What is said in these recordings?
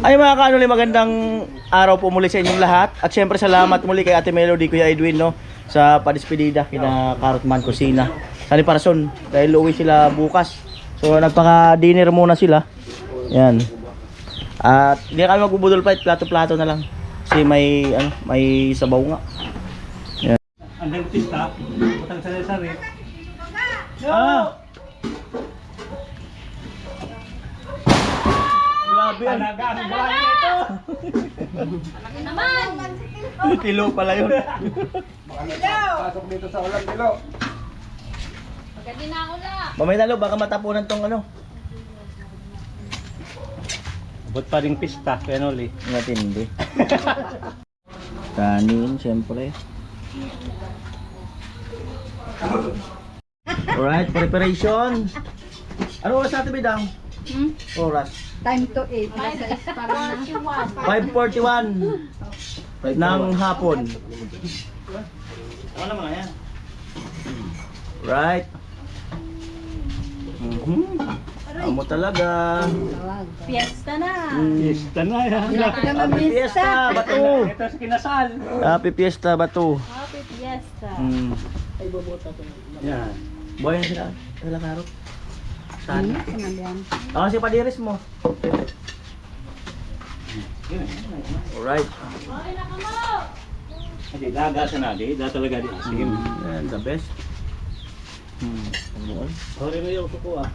Ay mga kanuli, magandang araw po muli sa inyong lahat. At syempre salamat muli kay Ate Melody, Kuya Edwin, no, sa padispedida kina Carrotman Kusina sa Liparason dahil uwi sila bukas. So nagpaka-dinner muna sila. Yan. At hindi kami magbubudol fight, plato-plato na lang. Kasi may sabaw nga. Yan. Ang dentista, utang sari-sari. Grabe yan. Talaga ang bahay nito. Naman! Kilo pala yun. Pasok dito sa ulan, kilo. Pagka na ako na. Mamay talo, baka matapunan tong ano. Abot pa rin pista, penoli. Matindi. Kanin, siyempre. Alright, preparation. Ano oras natin, Bidang? Oras. Time to eat. Nasa is parang na. 5:41 ng hapon. Ano naman yan? Right. Amo talaga. Fiesta na. Pista na yan. Happy Fiesta, Batu. Ito sa kinasal. Happy Fiesta, Batu. Happy Fiesta. Yan. Boy, yan sila. Sila karot. Saan? Sinabihan. Ako si Padiris mo. Alright. Hindi, dagasan na di. Da talaga di. Sige. Yan, the best. Ano? Sorry na yung suko ah.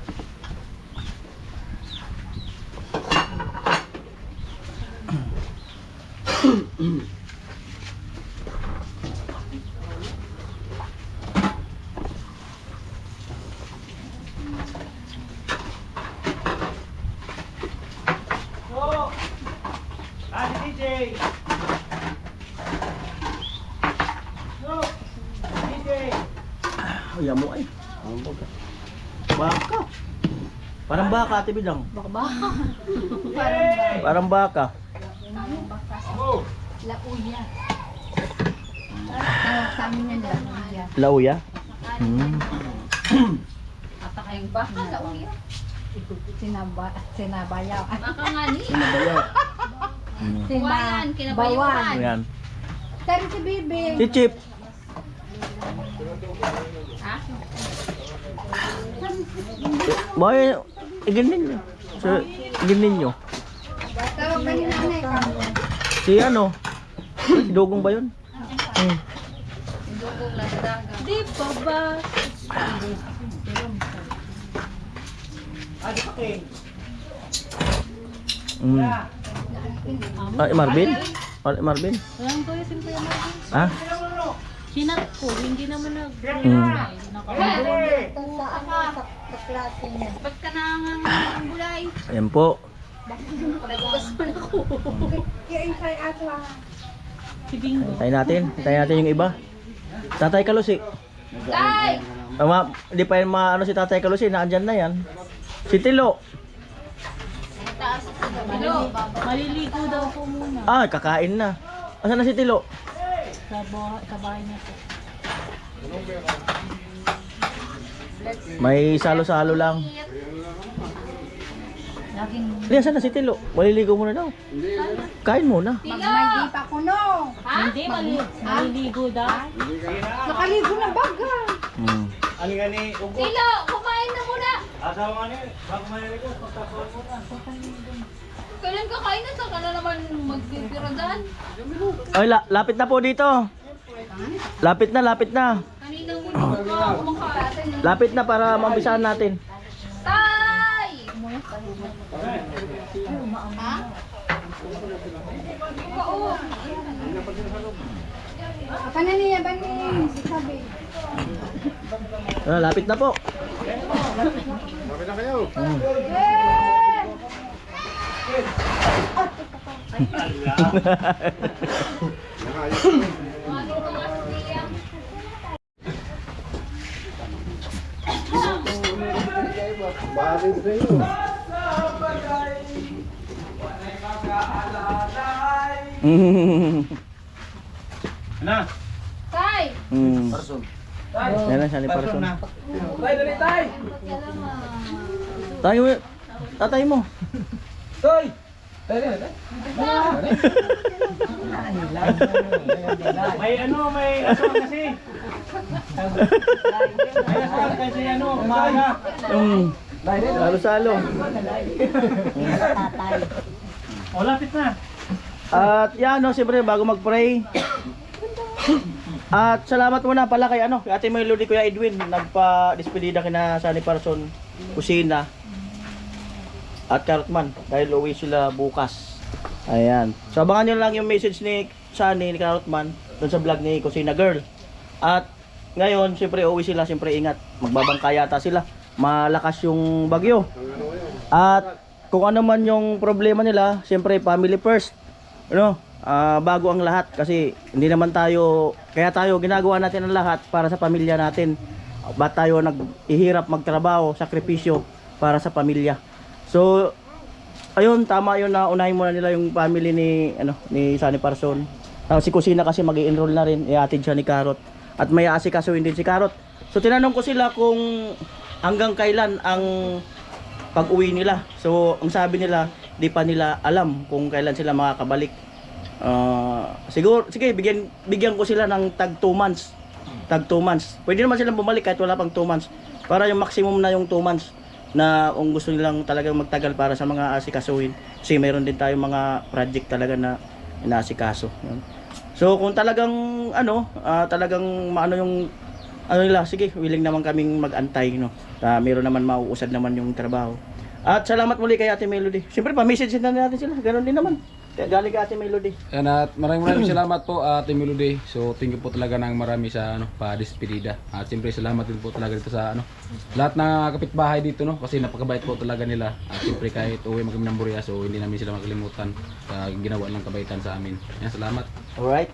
DJ. Ay, mo ay. Baka. Parang baka, Ate Bidang. Baka. Parang baka. Lauya. Tawag sa amin yan, lauya. Lauya. Ata kayong baka. Lauya. Sinabayaw. Baka nga ni. Sinabayaw. Bayan, Ano kinabayuan. yan? Tari si Bibi. Si Chip. Ha? Boy, iginin nyo. So, iginin nyo. Tawag ka ni nanay ka. Si ano? Si Dugong ba yun? Di ba ba? Marvin? Marvin? Walang ko yung Kuya Marvin. Ha? Hinat ko, hindi naman Ito sa ano, sa klase niya. Ba't ka nangangang bulay? Ayan po. Nagugas mo na ako. Yung kay Atwa. Si Bingo. Hintayin natin yung iba. Tatay Kalusi. Tay! Hindi pa yung ano si Tatay Kalusi, naandyan na yan. Si Tilo. Taas sa Bilo. Maliligo daw po muna. Ah, kakain na. Asan na si Tilo? Sa bahay niya po. May salo-salo lang. Hindi, asan na si Tilo? Maliligo muna daw. Kain muna. Magmay pa ko no. Hindi, maliligo daw. Nakaligo na baga. Ano nga ni Ugo? Tilo, kumain na muna. Asawa nga ni, baka maniligo, pagkakuan mo na. Kailan ka kain na? Saan ka na naman magpipira dyan? Ay, lapit na po dito. Lapit na. Kanina mo na kumakain. Lapit na para maumpisahan natin. Tay! Ha? Oo. Kanan niya ba ni si Sabi? Lapit na po. Lapit na kayo. Bakit kayo? Ano? Tay! Yan na siya ni Parson. Tay, dali tay! Tayo, tatay mo. Tay! May aswang kasi. May aswang kasi umaga. Salo-salo. O, lapit na. At yan, no, siyempre bago mag-pray. At salamat muna pala kay kay Ate Melody, Kuya Edwin, nagpa-despedida kina Sunny Parson, Kusina at Carrotman dahil uwi sila bukas. Ayan. So abangan nyo lang yung message ni Sunny, ni Carrotman doon sa vlog ni Kusina Girl. At ngayon, siyempre uwi sila, siyempre ingat. Magbabangka yata sila. Malakas yung bagyo. At kung ano man yung problema nila, siyempre family first. Bago ang lahat kasi hindi naman tayo, kaya tayo ginagawa natin ang lahat para sa pamilya natin. Ba't tayo naghihirap magtrabaho, sakripisyo para sa pamilya. So ayun, tama yun na unahin muna nila yung family ni Sunny Parson. Tapos si Kusina kasi mag-i-enroll na rin, iatid siya ni Carrot at may aasikasuhin din si Carrot. So tinanong ko sila kung hanggang kailan ang pag-uwi nila. So ang sabi nila, di pa nila alam kung kailan sila makakabalik. Siguro, sige, bigyan ko sila ng tag 2 months. Tag 2 months. Pwede naman silang bumalik kahit wala pang 2 months. Para yung maximum na yung 2 months na kung gusto nilang talagang magtagal para sa mga asikasuhin. Kasi mayroon din tayong mga project talaga na inaasikaso. So kung talagang talagang yung nila, sige, willing naman kaming mag-antay, mayroon naman mauusad naman yung trabaho. At salamat muli kay Ate Melody. Siyempre pa-message na natin sila. Ganoon din naman. Galing kay Ate Melody. Yan, at maraming salamat po Ate Melody. So thank you po talaga ng marami sa pa-despedida. At siyempre salamat din po talaga dito sa lahat ng kapitbahay dito, kasi napakabait po talaga nila. At siyempre kahit uwi kami ng Buria, so hindi namin sila makalimutan sa ginawa ng kabaitan sa amin. Yan, salamat. Alright.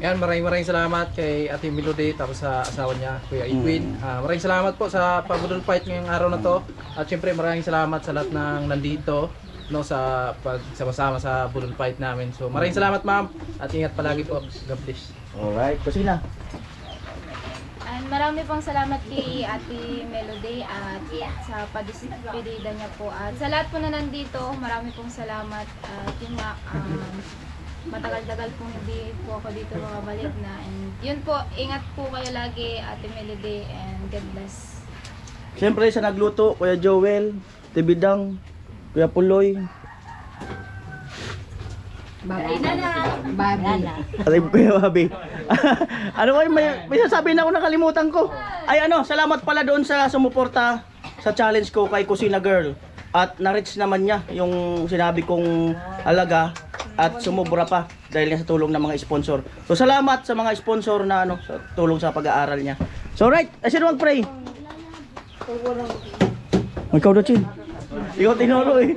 Yan, maraming salamat kay Ate Melody tapos sa asawa niya, Kuya Edwin. Maraming salamat po sa pag-budol fight ngayong araw na to. At syempre maraming salamat sa lahat ng nandito sa pagsama-sama sa budol fight namin. So maraming salamat, ma'am, at ingat palagi po. God bless. Alright, Kusina. And marami pong salamat kay Ate Melody at sa padispedida niya po. At sa lahat po na nandito, marami pong salamat. At yun nga, matagal-tagal pong hindi po ako dito makabalik na. And yun po, ingat po kayo lagi, Ate Melody, and God bless. Siyempre sa nagluto, Kuya Joel, Tibidang, Kuya Puloy, Babi. at Kuya Babi. Ano ba, may sasabihin ako, nakalimutan ko. Ay salamat pala doon sa sumuporta sa challenge ko kay Kusina Girl. At na-reach naman niya yung sinabi kong alaga at sumubra pa dahil sa tulong ng mga sponsor. So salamat sa mga sponsor na sa tulong sa pag-aaral niya. So right, sino mag-pray? Ikaw daw, Chin. Ikaw tinuro eh.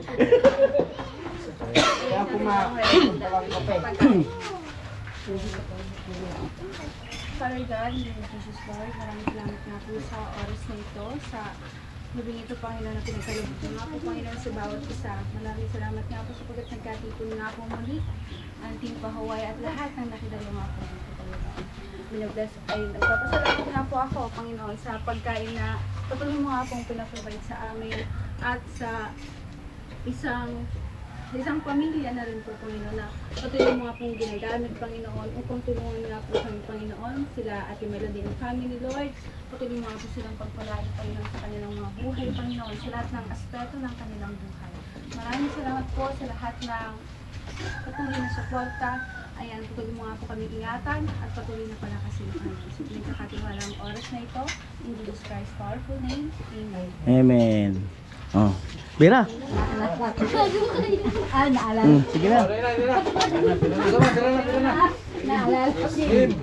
Father God, in the name of Jesus Lord, maraming salamat nga po sa oras na ito, sa gabing ito, Panginoon, na pinagkalabot nga po, Panginoon, sa bawat isa. Maraming salamat nga po sapagkat nagkatipon nga po muli ang Team Pahuway at lahat ng nakidalo nga po dito, Panginoon. Binabless ay nagpapasalamat nga po ako, Panginoon, sa pagkain na patuloy mo nga pong pinaprovide sa amin at sa isang pamilya na rin po, Panginoon, na patuloy mo nga pong ginagamit, Panginoon, upang tulungan nga po kami, Panginoon, sila Ate Melody and family, Lord. Patuloy mo nga po silang pagpalain, Panginoon, sa kanilang mga buhay, Panginoon, sa lahat ng aspeto ng kanilang buhay. Maraming salamat po sa lahat ng patuloy na suporta. Ayan, patuloy mo nga po kami ingatan at patuloy na palakasin, Panginoon. So, pinagkakatiwala ang oras na ito. In Jesus Christ's powerful name, Amen. Amen. Bira. Naalala. Sige na. Naalala ko si Game.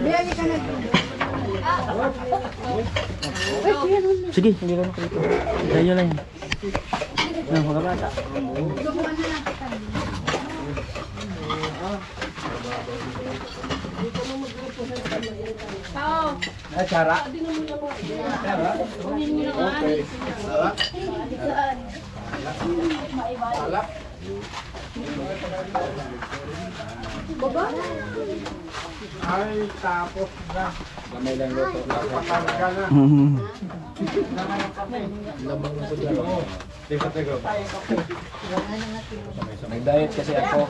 Biyahe ka na. Sige, hindi ka dito. Dahil nyo lang yan. Mga bata. Gamay lang luto. Nag-diet kasi ako.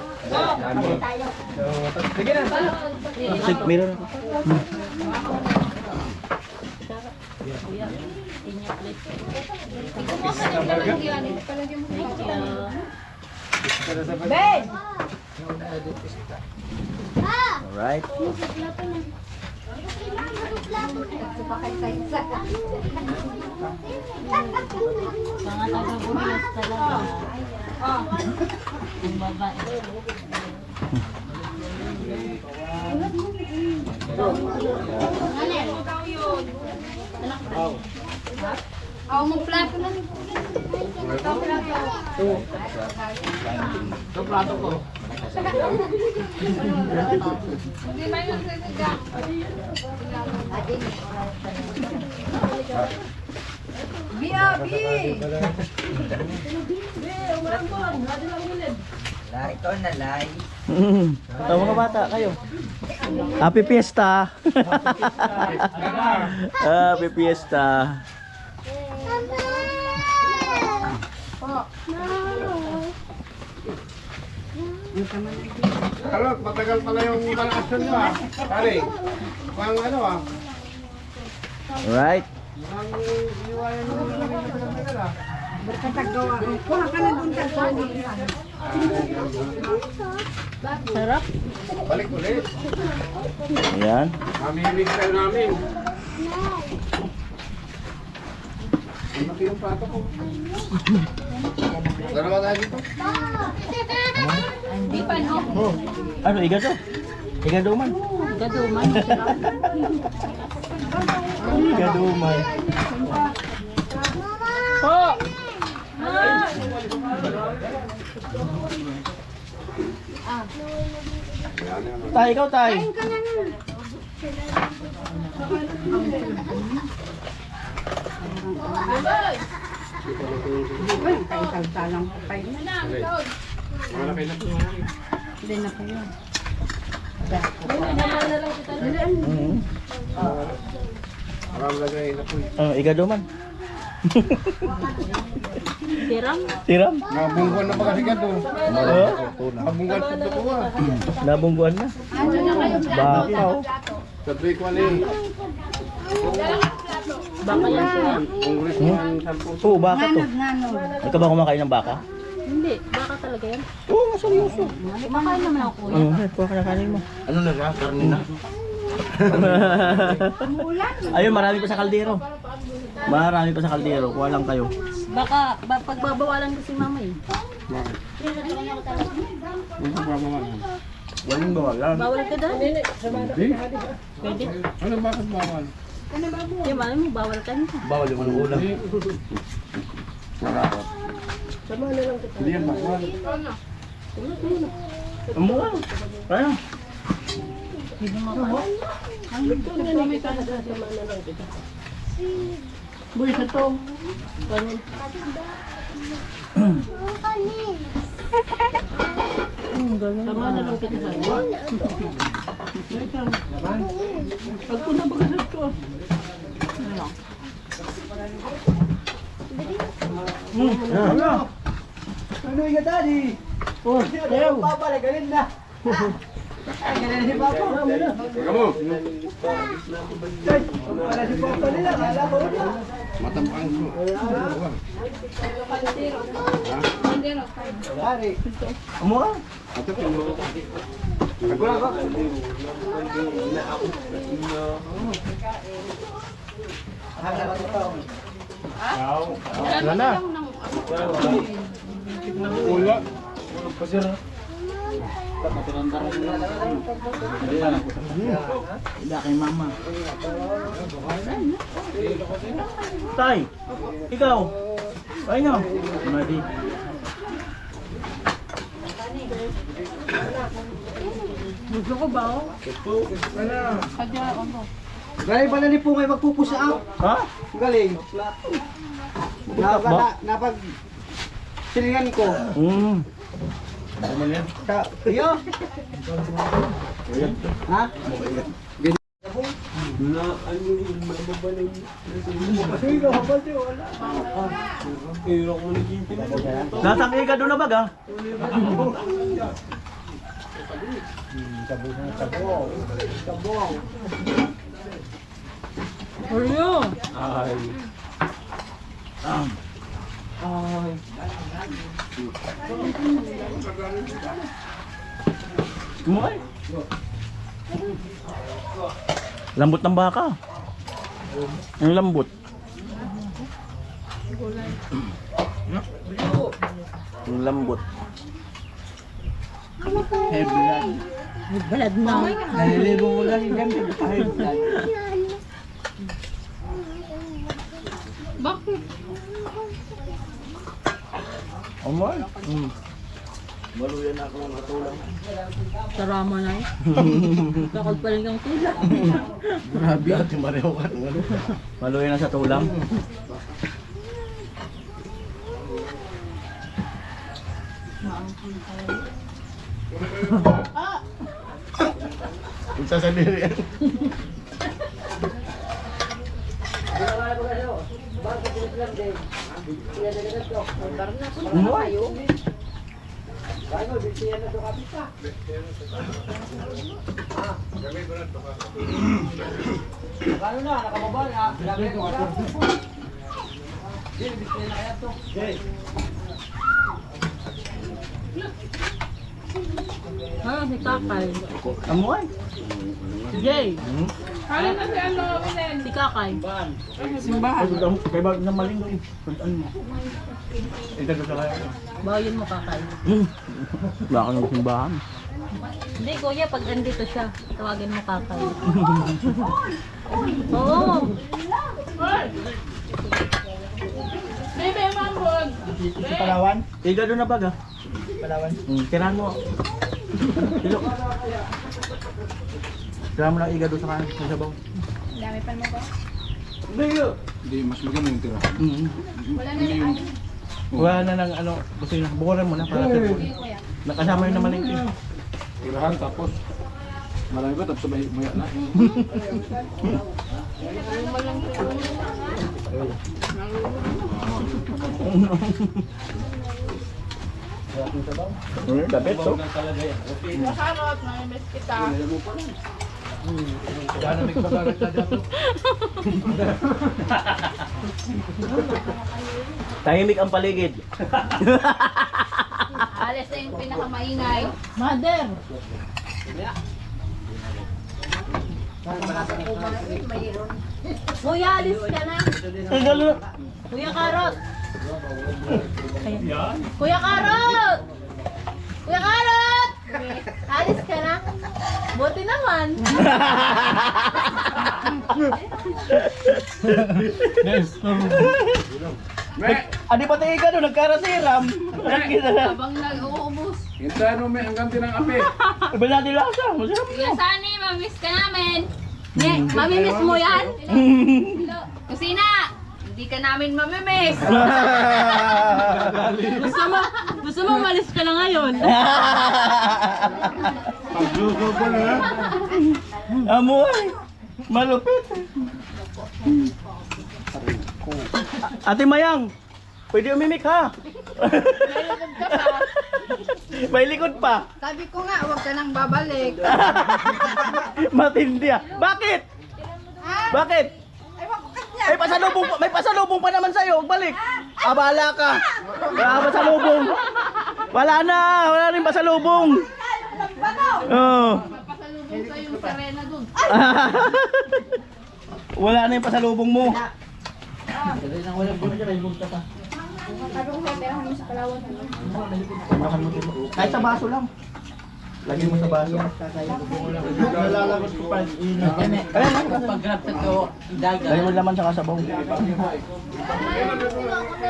Sige, meron ako. Alright. Mga taga-Burias talaga. Ang babae. Ako mo plato na. Hindi ba yung sisigang? Mga bata, kayo. Happy Fiesta! Happy Fiesta! Kalot, matagal pala yung kalakasyon nyo ah. Pare, pang ano ah. Alright. Pang iwayan nyo na lang yung matagal ah. Sarap. Balik ulit. Ayan. Mamimig tayo namin. Laki yung plato ko. Dalawa tayo dito. Hindi pa no. Ano, igado? Igado man. Gaduman. Igado man. Tay, ikaw tay. Malaki na po namin. Marami lagay na po. Igado man. Tiram. Tiram. Nabungguan na ba kasi ka doon? Nabungguan po ito po ah. Nabungguan na. Baka oh. Sabi ko ano eh. Baka yan siya. Kongres ng sampo. Oo, baka to. Ikaw ba kumakain ng baka? Hindi. Baka talaga yan. Oo, nga seryoso. Kumakain naman ako kuya. Oo, kuha ka na kanin mo. Ano na nga? Karne na. Ayun, marami pa sa kaldero. Marami pa sa kaldero. Kuha lang kayo. Baka pagbabawalan ko si mama eh. Ano pa ba man? Walang bawalan. Bawal ka daw? Hindi. Pwede. Ano bakit bawal? Yung mami mo, bawal ka nito. Bawal yung anong ulam. Hindi yan bawal. Amo. Kaya. Boy, sa to. Tama na lang kita sa Pag ko nabagasat ko. Ano? Ano yung daddy? Oh, tayo. Babalik, galing na. Galing si Papa. Kamu. Para si Papa nila, kala ko na. Matampang ko. Dari. Amo ka? Ato ko. Wala ka. Wala na. Wala. Hindi kay mama. Tay, ikaw. Ay nga. Madi. Gusto ko ba oh? Galing pala ni Pungay magpupusa ako. Ha? Galing. Ba? Napag silingan ko. Iyo. Ha? Nasang iga doon na baga? Oreo. Kumain. Lambot ng baka. Ang lambot. Ang lambot. Balad na. Nalilibo mo lang yung ganda. Bakit? Amoy. Maluyan na ako ng katulang. Sarama na eh. Takot pa rin kang tula. Grabe. Dati mareho ka. Maluyan na sa tulang. Punta sa diri. Ano na, nakababa na. Lagi ko ato. Ah, si Kakay. Amoy. Jay. Si Kakay. Simbahan. Kaya ba na maling doon? Puntaan mo. Ito sa kaya. Bayan mo Kakay. Wala ka ng simbahan. Hindi, kuya, pag andito siya, tawagin mo Kakay. Oo. Palawan? Iga doon na baga. Palawan? Tirahan mo. Ilok. Tirahan mo lang iga doon sa kanan. Sa sabaw. Dami pa mo ba? Hindi, mas maganda yung tira. Wala na lang. Wala na ng ano, busina. Bukuran mo na para sa nakasama yun na malingki. Tirahan tapos marami ba tapos sabay muya na. Dapit so. Tahimik ang paligid. Alis na yung pinakamaingay. Mother. Kuya, alis ka na. Kuya Karot. Kuya Karot! Kuya Karot! Alis ka na. Buti naman. Adi pati iga doon, nagkarasiram. Habang nag-uubos. Hintayin mo may hanggang tinang api. Iba natin lasa. Masarap. Kuya Sunny, mamiss ka namin. Mamimiss mo yan? Kusina, hindi ka namin mamimiss. Gusto mo umalis ka na ngayon? Pagluto ko na. Amoy. Malupit. Ate Mayang, pwede umimik ha. May likod pa. Sabi ko nga, huwag ka nang babalik. Matindi ah. Bakit? Bakit? May pasalubong pa, may pasalubong pa naman sa'yo. Balik. Abala ka. Wala pasalubong. Wala na. Wala rin pasalubong. Oh. Pasalubong sa yung Serena dun. Wala na yung pasalubong mo. Sabi ko sa perahan mo sa Palawan. Kahit sa baso lang. Lagyan mo sa baso. Nalalagos ko pa. Pag-grab sa to, dagat. Lagyan mo laman sa kasabaw.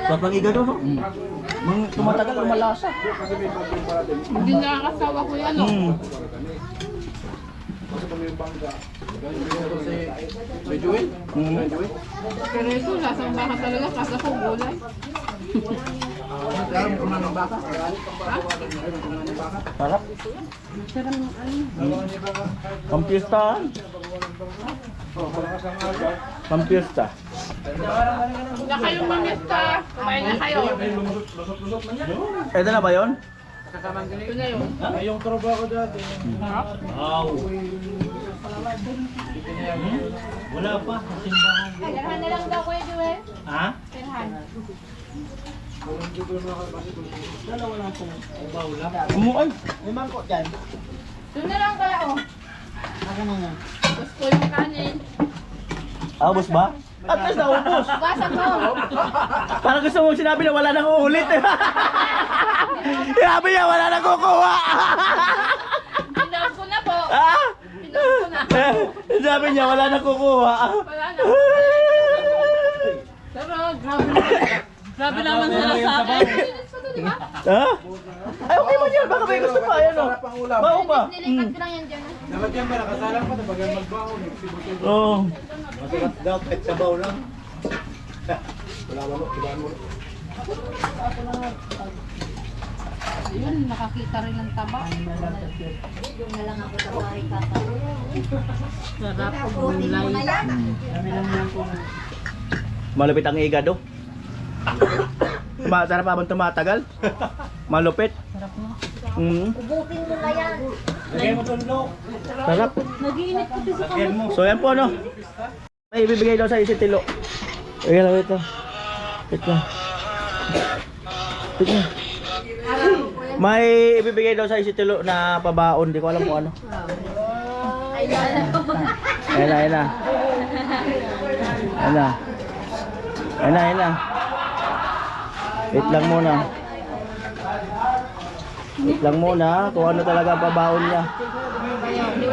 Sa pag-iga doon, no? Tumatagal, lumalasa. Hindi nakakasawa ko yan, Medyo eh. Pero ito, lasang baka talaga, kasa ko gulay. Sarap. Pampiyesta. Pampiyesta. Na kayo mamita. Kumain na kayo. Ito na ba yun? Ito na yun. Wala pa. Simbahan. Kailangan na lang daw Kuya Joel. Ha? Kailangan. Umuay. Doon na lang kaya oh. Gusto yung kanin. Ubus ba? At least naubos. Basan mo. Parang gusto mong sinabi na wala nang uulit. Sinabi niya wala nang kukuha. Pinag ko na po. Ah? Pinag ko na. Sabi niya wala nang kukuha. Wala na. Pero grabe. Grabe naman sila sa akin. Ha? Ay, okay man yun. Baka may gusto pa. Ayan o. Bao pa. Nilipat ko lang yan dyan. Oo. Yun, nakakita rin ng taba. Sarap po gulay. Malupit ang igado. Sarap habang tumatagal. Malupit. Ubutin mo na yan. Sarap. Nag-iinit ko din sa So yan po no. May ibibigay daw sa isitilo. Wait lang, wait lang. Wait lang. Wait lang. May ibibigay daw sa isitilo na pabaon. Di ko alam kung ano. Ayan na, ayan na. Ayan na. Ayan na, ayan na. Wait lang muna. Wait lang muna kung ano talaga ang pabaon niya.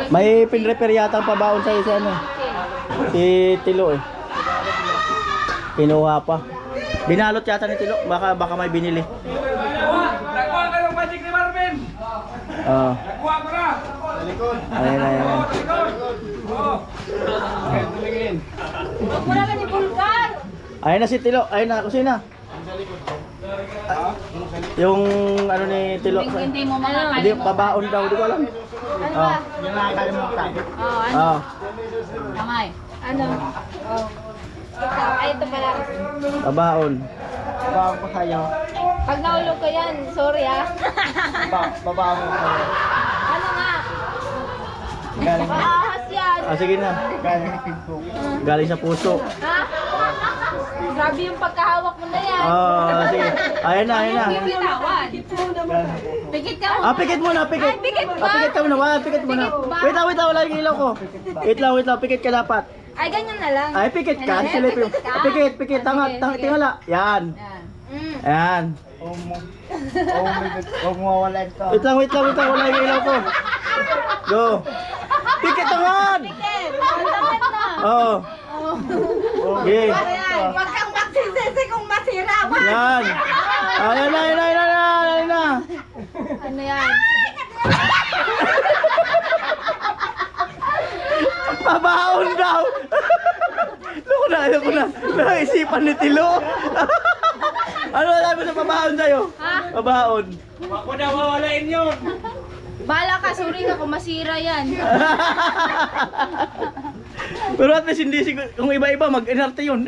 May pinrepair yata ang pabaon sa isa ano. Si Tilo eh. Kinuha pa. Binalot yata ni Tilo. Baka may binili. Nakuha ka ng magic ni Marvin! Oo. Nakuha ko na! Ayan, ayan, ayan. Huwag mo naman ibulgar. Ayan na si Tilo. Ayan na, kusina. Yung ano ni Tilo. Hindi mo makakain. Hindi, pabaon daw. Hindi ko alam. Ano ba? Oh, ano? Oo. Kamay. Ano? Oh. Ay, ito pala. Pabaon. Pag nahulog ko yan, sorry ah. Pabaon. Ano nga? Ahas yan. Ah, sige na. Galing sa puso. Ha? Grabe yung pagkahawak mo na yan. Sige. Ayan na, ayan na. Bitawan. Pikit ka mo. Pikit muna, pikit. Ay, pikit ba? Pikit ka muna, pikit muna. Pikit ba? Wait lang, wala yung ilaw ko. Wait lang, pikit ka dapat. Ay, ganyan na lang. Ay, pikit ka. Silipin. Pikit, tingala. Yan. Mm. Ayan. Huwag mo wala ito. Wait lang, wala yung ilaw ko. Go. Pikit tangan. Pikit. Tangan na. Oo. Okay. Huwag kang magsisisi kung masira ba? Yan. Ayan na. Ano yan? Pabaon daw. Ayoko na. Naisipan ni Tilo. Ano sabi mo sa pabaon sa'yo? Ha? Pabaon. Ako na wawalain yun. Bala ka, sorry ka kung masira yan. Pero at least hindi siguro, kung iba-iba mag-inarte yun.